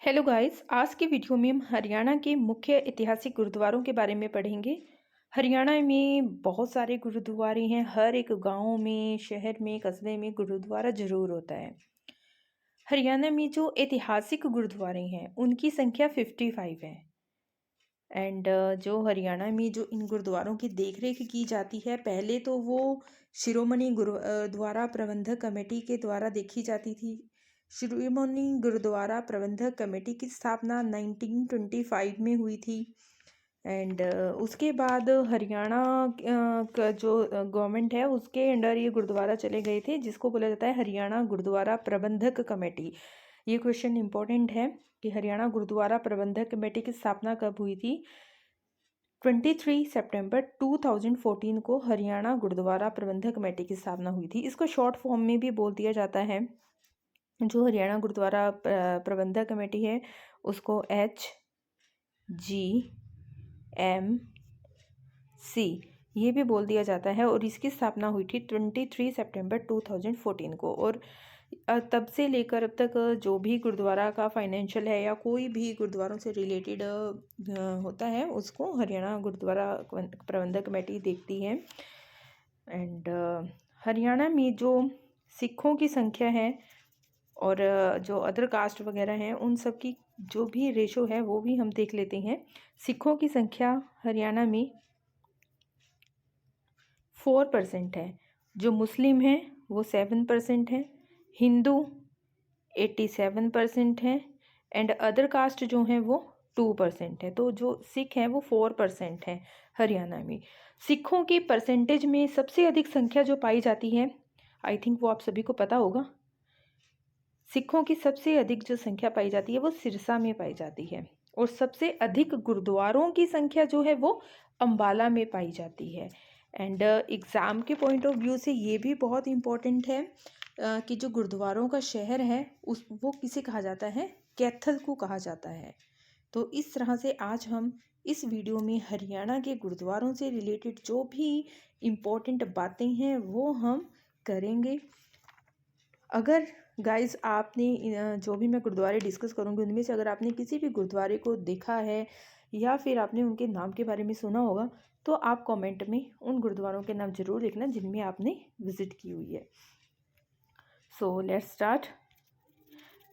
Hello guys, आज की video में हम हरियाणा के मुख्य ऐतिहासिक गुरुद्वारों के बारे में पढ़ेंगे। हरियाणा में बहुत सारे गुरुद्वारे हैं। हर एक गांव में, शहर में, कस्बे में गुरुद्वारा जरूर होता है। हरियाणा में जो ऐतिहासिक गुरुद्वारे हैं उनकी संख्या 55 है। एंड जो हरियाणा में जो इन गुरुद्वारों की देखरेख की जाती है, पहले तो वो शिरोमणि गुरुद्वारा प्रबंधक कमेटी के द्वारा देखी जाती थी। शिरोमणि गुरुद्वारा प्रबंधक कमेटी की स्थापना 1925 में हुई थी। एंड उसके बाद हरियाणा का जो गवर्नमेंट है उसके अंडर ये गुरुद्वारा चले गए थे, जिसको बोला जाता है हरियाणा गुरुद्वारा प्रबंधक कमेटी। ये क्वेश्चन इंपॉर्टेंट है कि हरियाणा गुरुद्वारा प्रबंधक कमेटी की स्थापना कब हुई थी। 23 सितंबर 2014 को हरियाणा गुरुद्वारा प्रबंधक कमेटी की स्थापना हुई थी। इसको शॉर्ट फॉर्म में भी बोल दिया जाता है। जो हरियाणा गुरुद्वारा प्रबंधक कमेटी है उसको HGMC ये भी बोल दिया जाता है। और इसकी स्थापना हुई थी 23 सितंबर 2014 को। और तब से लेकर अब तक जो भी गुरुद्वारा का फाइनेंशियल है या कोई भी गुरुद्वारों से रिलेटेड होता है उसको हरियाणा गुरुद्वारा प्रबंधक कमेटी देखती है। एंड हरियाणा में जो सिखों की संख्या है और जो अदर कास्ट वगैरह हैं उन सब की जो भी रेशो है वो भी हम देख लेते हैं। सिखों की संख्या हरियाणा में 4% है। जो मुस्लिम हैं वो 7% है। हिंदू 87% है। एंड अदर कास्ट जो हैं वो 2% है। तो जो सिख हैं वो 4% है हरियाणा में। सिखों की परसेंटेज में सबसे अधिक संख्या जो पाई जाती है, आई थिंक वो आप सभी को पता होगा। सिखों की सबसे अधिक जो संख्या पाई जाती है वो सिरसा में पाई जाती है। और सबसे अधिक गुरुद्वारों की संख्या जो है वो अंबाला में पाई जाती है। एंड एग्ज़ाम के पॉइंट ऑफ व्यू से ये भी बहुत इम्पोर्टेंट है कि जो गुरुद्वारों का शहर है वो किसे कहा जाता है, कैथल को कहा जाता है। तो इस तरह से आज हम इस वीडियो में हरियाणा के गुरुद्वारों से रिलेटेड जो भी इम्पोर्टेंट बातें हैं वो हम करेंगे। अगर गाइस आपने जो भी मैं गुरुद्वारे डिस्कस करूँगी उनमें से अगर आपने किसी भी गुरुद्वारे को देखा है या फिर आपने उनके नाम के बारे में सुना होगा तो आप कमेंट में उन गुरुद्वारों के नाम ज़रूर लिखना जिनमें आपने विज़िट की हुई है। So let's start.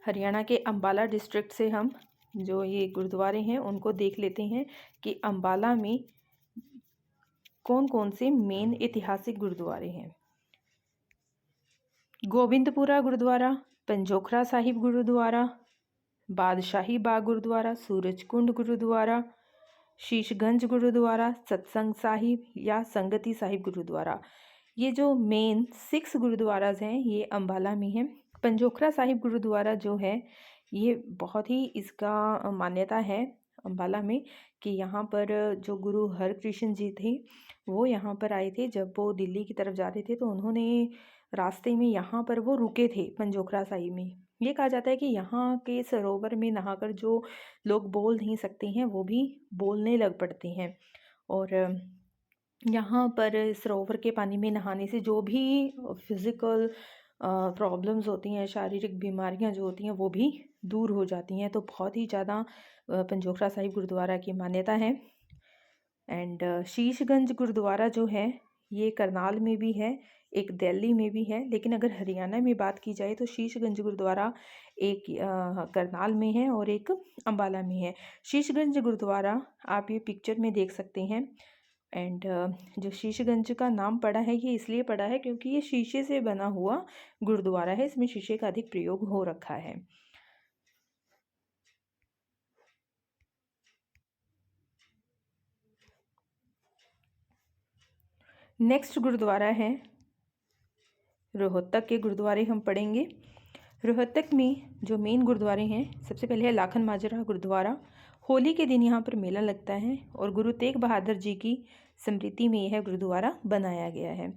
हरियाणा के अंबाला डिस्ट्रिक्ट से हम जो ये गुरुद्वारे हैं उनको देख लेते हैं कि अंबाला में कौन कौन से मेन ऐतिहासिक गुरुद्वारे हैं। गोविंदपुरा गुरुद्वारा, पंजोखरा साहिब गुरुद्वारा, बादशाही बाग गुरुद्वारा, सूरजकुंड गुरुद्वारा, शीशगंज गुरुद्वारा, सत्संग साहिब या संगति साहिब गुरुद्वारा। ये जो मेन 6 गुरुद्वाराज हैं ये अंबाला में हैं। पंजोखरा साहिब गुरुद्वारा जो है ये बहुत ही इसका मान्यता है अंबाला में कि यहाँ पर जो गुरु हरकृष्ण जी थे वो यहाँ पर आए थे। जब वो दिल्ली की तरफ जा रहे थे तो उन्होंने रास्ते में यहाँ पर वो रुके थे पंजोखरा साहिब में। ये कहा जाता है कि यहाँ के सरोवर में नहाकर जो लोग बोल नहीं सकते हैं वो भी बोलने लग पड़ते हैं। और यहाँ पर सरोवर के पानी में नहाने से जो भी फिज़िकल प्रॉब्लम्स होती हैं, शारीरिक बीमारियाँ जो होती हैं वो भी दूर हो जाती हैं। तो बहुत ही ज़्यादा पंजोखरा साहिब गुरुद्वारा की मान्यता है। एंड शीशगंज गुरुद्वारा जो है ये करनाल में भी है, एक दिल्ली में भी है। लेकिन अगर हरियाणा में बात की जाए तो शीशगंज गुरुद्वारा एक करनाल में है और एक अंबाला में है। शीशगंज गुरुद्वारा आप ये पिक्चर में देख सकते हैं। एंड जो शीशगंज का नाम पड़ा है ये इसलिए पड़ा है क्योंकि ये शीशे से बना हुआ गुरुद्वारा है। इसमें शीशे का अधिक प्रयोग हो रखा है। नेक्स्ट गुरुद्वारा है रोहतक के गुरुद्वारे हम पढ़ेंगे। रोहतक में जो मेन गुरुद्वारे हैं सबसे पहले है लाखन माजरा गुरुद्वारा। होली के दिन यहाँ पर मेला लगता है और गुरु तेग बहादुर जी की स्मृति में यह गुरुद्वारा बनाया गया है।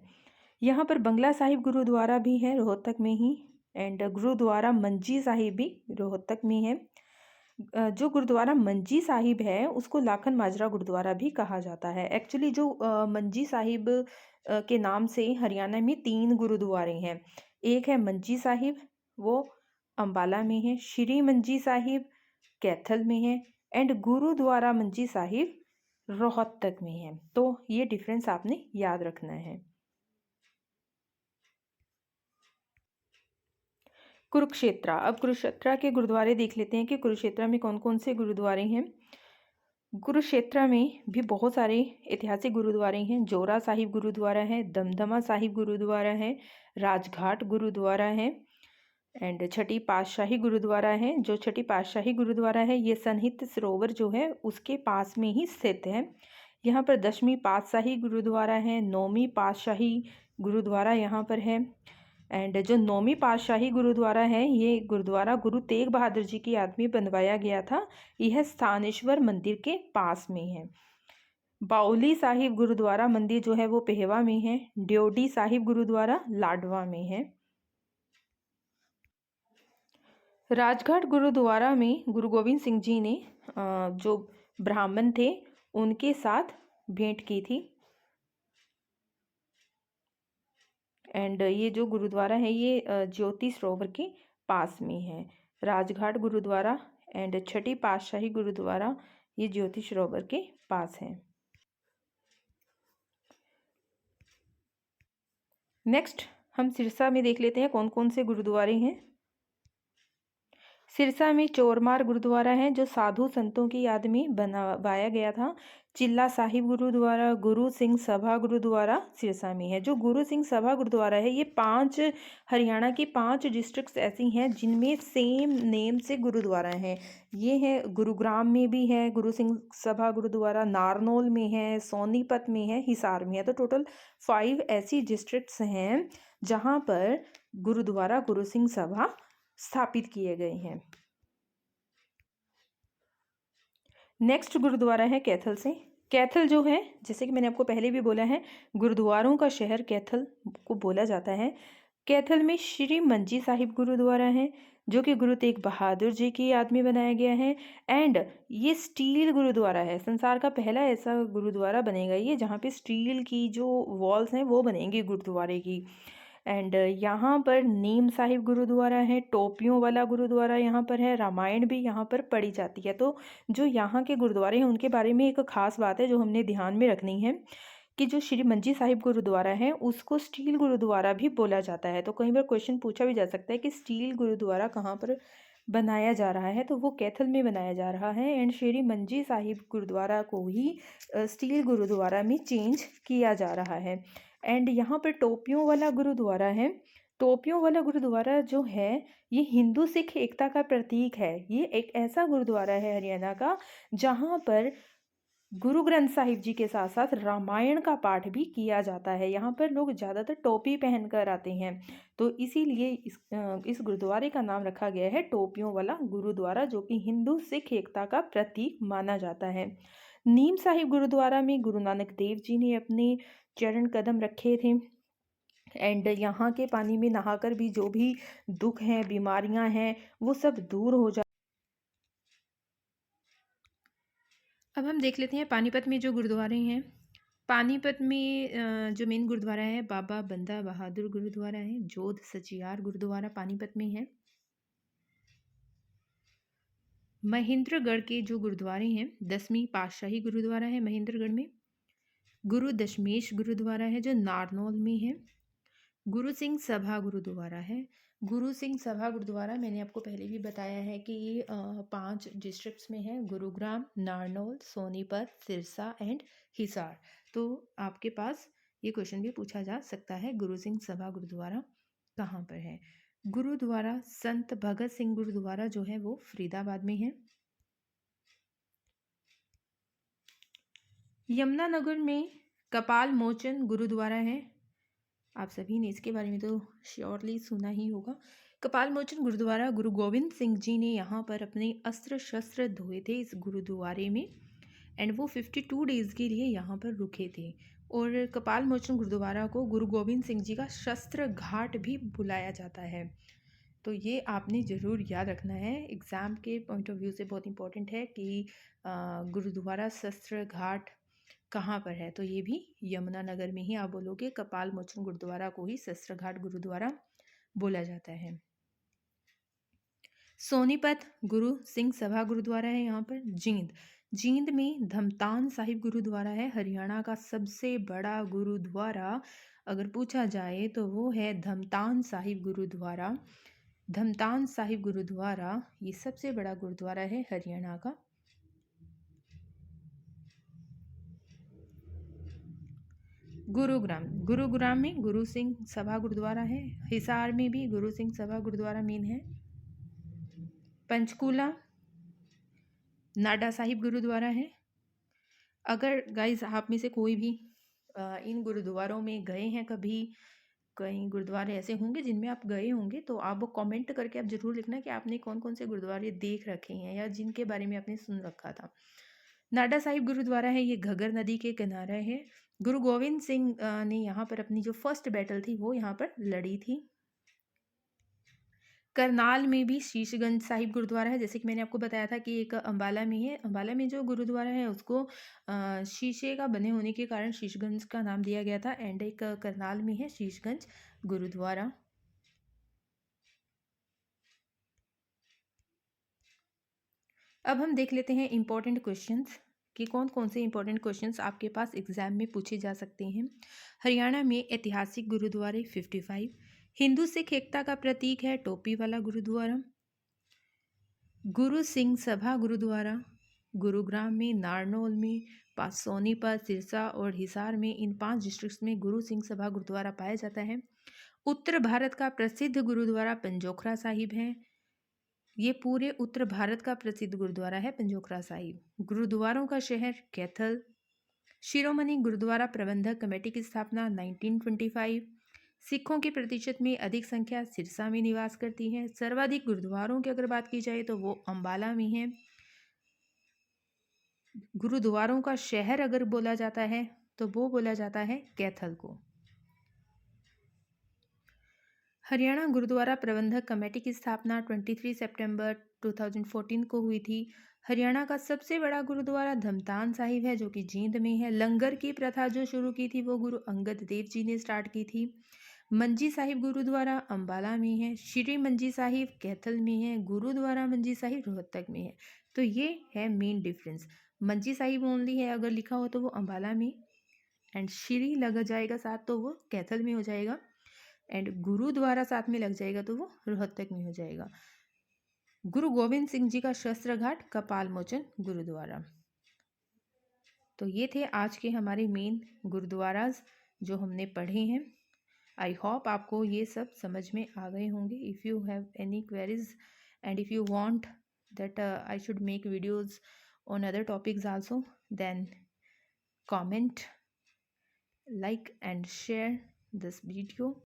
यहाँ पर बंगला साहिब गुरुद्वारा भी है रोहतक में ही। एंड गुरुद्वारा मंजी साहिब भी रोहतक में है। जो गुरुद्वारा मंजी साहिब है उसको लाखन माजरा गुरुद्वारा भी कहा जाता है। एक्चुअली जो मंजी साहिब के नाम से हरियाणा में 3 गुरुद्वारे हैं। एक है मंजी साहिब, वो अंबाला में है। श्री मंजी साहिब कैथल में है एंड गुरुद्वारा मंजी साहिब रोहतक में है। तो ये डिफरेंस आपने याद रखना है। कुरुक्षेत्र, अब कुरुक्षेत्र के गुरुद्वारे देख लेते हैं कि कुरुक्षेत्र में कौन कौन से गुरुद्वारे हैं। कुरुक्षेत्र में भी बहुत सारे ऐतिहासिक गुरुद्वारे हैं। जोरा साहिब गुरुद्वारा है, दमदमा साहिब गुरुद्वारा है, राजघाट गुरुद्वारा है एंड छठी पातशाही गुरुद्वारा है। जो छठी पातशाही गुरुद्वारा है ये सनहित सरोवर जो है उसके पास में ही स्थित है। यहाँ पर 10वीं पातशाही गुरुद्वारा है, 9वीं पातशाही गुरुद्वारा यहाँ पर है एंड जो 9वीं पातशाही गुरुद्वारा है ये गुरुद्वारा गुरु तेग बहादुर जी की याद में बनवाया गया था। यह स्थानेश्वर मंदिर के पास में है। बाउली साहिब गुरुद्वारा मंदिर जो है वो पेहवा में है। ड्योडी साहिब गुरुद्वारा लाडवा में है। राजघाट गुरुद्वारा में गुरु गोविंद सिंह जी ने जो ब्राह्मण थे उनके साथ भेंट की थी एंड ये जो गुरुद्वारा है ये ज्योति सरोवर के पास में है। राजघाट गुरुद्वारा एंड छठी पातशाही गुरुद्वारा ये ज्योति सरोवर के पास है। नेक्स्ट हम सिरसा में देख लेते हैं कौन कौन से गुरुद्वारे हैं। सिरसा में चोरमार गुरुद्वारा है जो साधु संतों की याद में बनवाया गया था। चिल्ला साहिब गुरुद्वारा, गुरु सिंह सभा गुरुद्वारा सिरसा में है। जो गुरु सिंह सभा गुरुद्वारा है ये 5 हरियाणा की 5 डिस्ट्रिक्ट्स ऐसी हैं जिनमें सेम नेम से गुरुद्वारा हैं। ये है गुरुग्राम में भी है गुरु सिंह सभा गुरुद्वारा, नारनौल में है, सोनीपत में है, हिसार में है। तो टोटल 5 ऐसी डिस्ट्रिक्ट्स हैं जहाँ पर गुरुद्वारा गुरु सिंह सभा स्थापित किए गए हैं। नेक्स्ट गुरुद्वारा है कैथल से। कैथल जो है जैसे कि मैंने आपको पहले भी बोला है गुरुद्वारों का शहर कैथल को बोला जाता है। कैथल में श्री मंजी साहिब गुरुद्वारा है जो कि गुरु तेग बहादुर जी की याद में बनाया गया है एंड ये स्टील गुरुद्वारा है। संसार का पहला ऐसा गुरुद्वारा बनेगा ये जहाँ पे स्टील की जो वॉल्स हैं वो बनेंगी गुरुद्वारे की। एंड यहाँ पर नीम साहिब गुरुद्वारा है, टोपियों वाला गुरुद्वारा यहाँ पर है, रामायण भी यहाँ पर पढ़ी जाती है। तो जो यहाँ के गुरुद्वारे हैं उनके बारे में एक खास बात है जो हमने ध्यान में रखनी है कि जो श्री मंजी साहिब गुरुद्वारा है उसको स्टील गुरुद्वारा भी बोला जाता है। तो कई बार क्वेश्चन पूछा भी जा सकता है कि स्टील गुरुद्वारा कहाँ पर बनाया जा रहा है, तो वो कैथल में बनाया जा रहा है एंड श्री मंजी साहिब गुरुद्वारा को ही स्टील गुरुद्वारा में चेंज किया जा रहा है। एंड यहाँ पर टोपियों वाला गुरुद्वारा है। टोपियों वाला गुरुद्वारा जो है ये हिंदू सिख एकता का प्रतीक है। ये एक ऐसा गुरुद्वारा है हरियाणा का जहाँ पर गुरु ग्रंथ साहिब जी के साथ साथ रामायण का पाठ भी किया जाता है। यहाँ पर लोग ज़्यादातर टोपी पहनकर आते हैं तो इसीलिए इस गुरुद्वारे का नाम रखा गया है टोपियों वाला गुरुद्वारा जो कि हिंदू सिख एकता का प्रतीक माना जाता है। नीम साहिब गुरुद्वारा में गुरु नानक देव जी ने अपने चरण कदम रखे थे एंड यहाँ के पानी में नहाकर भी जो भी दुख हैं बीमारियां हैं वो सब दूर हो जा। अब हम देख लेते हैं पानीपत में जो गुरुद्वारे हैं। पानीपत में जो मेन गुरुद्वारा है बाबा बंदा बहादुर गुरुद्वारा है। जोध सचियार गुरुद्वारा पानीपत में है। महेंद्रगढ़ के जो गुरुद्वारे हैं 10वीं पातशाही गुरुद्वारा है महेंद्रगढ़ में। गुरु दशमेश गुरुद्वारा है जो नारनौल में है। गुरु सिंह सभा गुरुद्वारा है। गुरु सिंह सभा गुरुद्वारा मैंने आपको पहले भी बताया है कि ये 5 डिस्ट्रिक्ट्स में है गुरुग्राम, नारनौल, सोनीपत, सिरसा एंड हिसार। तो आपके पास ये क्वेश्चन भी पूछा जा सकता है गुरु सिंह सभा गुरुद्वारा कहाँ पर है। गुरुद्वारा संत भगत सिंह गुरुद्वारा जो है वो फरीदाबाद में है। यमुनानगर में कपाल मोचन गुरुद्वारा है। आप सभी ने इसके बारे में तो श्योरली सुना ही होगा। कपाल मोचन गुरुद्वारा गुरु गोविंद सिंह जी ने यहाँ पर अपने अस्त्र शस्त्र धोए थे इस गुरुद्वारे में एंड वो 52 डेज़ के लिए यहाँ पर रुके थे। और कपाल मोचन गुरुद्वारा को गुरु गोविंद सिंह जी का शस्त्र घाट भी बुलाया जाता है। तो ये आपने ज़रूर याद रखना है, एग्ज़ाम के पॉइंट ऑफ व्यू से बहुत इंपॉर्टेंट है कि गुरुद्वारा शस्त्र घाट कहाँ पर है। तो ये भी यमुनानगर में ही आप बोलोगे कपाल मोचन गुरुद्वारा को ही शस्त्र घाट गुरुद्वारा बोला जाता है। सोनीपत गुरु सिंह सभा गुरुद्वारा है यहाँ पर। जींद में धमतान साहिब गुरुद्वारा है। हरियाणा का सबसे बड़ा गुरुद्वारा अगर पूछा जाए तो वो है धमतान साहिब गुरुद्वारा। धमतान साहिब गुरुद्वारा ये सबसे बड़ा गुरुद्वारा है हरियाणा का। गुरुग्राम में गुरु सिंह सभा गुरुद्वारा है। हिसार में भी गुरु सिंह सभा गुरुद्वारा मेन है। पंचकूला नाडा साहिब गुरुद्वारा है। अगर गाइस आप में से कोई भी इन गुरुद्वारों में गए हैं कभी, कई गुरुद्वारे ऐसे होंगे जिनमें आप गए होंगे, तो आप वो कमेंट करके आप जरूर लिखना कि आपने कौन कौन से गुरुद्वारे देख रखे हैं या जिनके बारे में आपने सुन रखा था। नाडा साहिब गुरुद्वारा है, ये घग्गर नदी के किनारे है। गुरु गोविंद सिंह ने यहाँ पर अपनी जो फर्स्ट बैटल थी वो यहाँ पर लड़ी थी। करनाल में भी शीशगंज साहिब गुरुद्वारा है, जैसे कि मैंने आपको बताया था कि एक अंबाला में है। अंबाला में जो गुरुद्वारा है उसको शीशे का बने होने के कारण शीशगंज का नाम दिया गया था। एंड एक करनाल में है शीशगंज गुरुद्वारा। अब हम देख लेते हैं इम्पोर्टेंट क्वेश्चंस कि कौन कौन से इम्पोर्टेंट क्वेश्चंस आपके पास एग्जाम में पूछे जा सकते हैं। हरियाणा में ऐतिहासिक गुरुद्वारे 55। हिंदू सिख एकता का प्रतीक है टोपी वाला गुरुद्वारा। गुरु सिंह सभा गुरुद्वारा गुरुग्राम में, नारनौल में, सोनीपत, सिरसा और हिसार में, इन 5 डिस्ट्रिक्ट्स में गुरु सिंह सभा गुरुद्वारा पाया जाता है। उत्तर भारत का प्रसिद्ध गुरुद्वारा पंजोखरा साहिब है। ये पूरे उत्तर भारत का प्रसिद्ध गुरुद्वारा है पंजोखरा साहिब। गुरुद्वारों का शहर कैथल। शिरोमणि गुरुद्वारा प्रबंधक कमेटी की स्थापना 1925। सिखों की प्रतिशत में अधिक संख्या सिरसा में निवास करती है। सर्वाधिक गुरुद्वारों की अगर बात की जाए तो वो अंबाला में है। गुरुद्वारों का शहर अगर बोला जाता है तो वो बोला जाता है कैथल को। हरियाणा गुरुद्वारा प्रबंधक कमेटी की स्थापना 23 सितंबर 2014 को हुई थी। हरियाणा का सबसे बड़ा गुरुद्वारा धमतान साहिब है जो कि जींद में है। लंगर की प्रथा जो शुरू की थी वो गुरु अंगद देव जी ने स्टार्ट की थी। मंजी साहिब गुरुद्वारा अंबाला में है। श्री मंजी साहिब कैथल में है। गुरुद्वारा मंजी साहिब रोहतक में है। तो ये है main difference. Manji Sahib only है अगर लिखा हो तो वो अंबाला में, एंड श्री लग जाएगा साथ तो वो कैथल में हो जाएगा, एंड गुरुद्वारा साथ में लग जाएगा तो वो रोहतक में हो जाएगा। गुरु गोविंद सिंह जी का शस्त्र घाट कपाल मोचन गुरुद्वारा। तो ये थे आज के हमारे मेन गुरुद्वाराज जो हमने पढ़े हैं। आई होप आपको ये सब समझ में आ गए होंगे। If you have any queries and if you want that I should make videos on other topics also, then comment, like and share this video.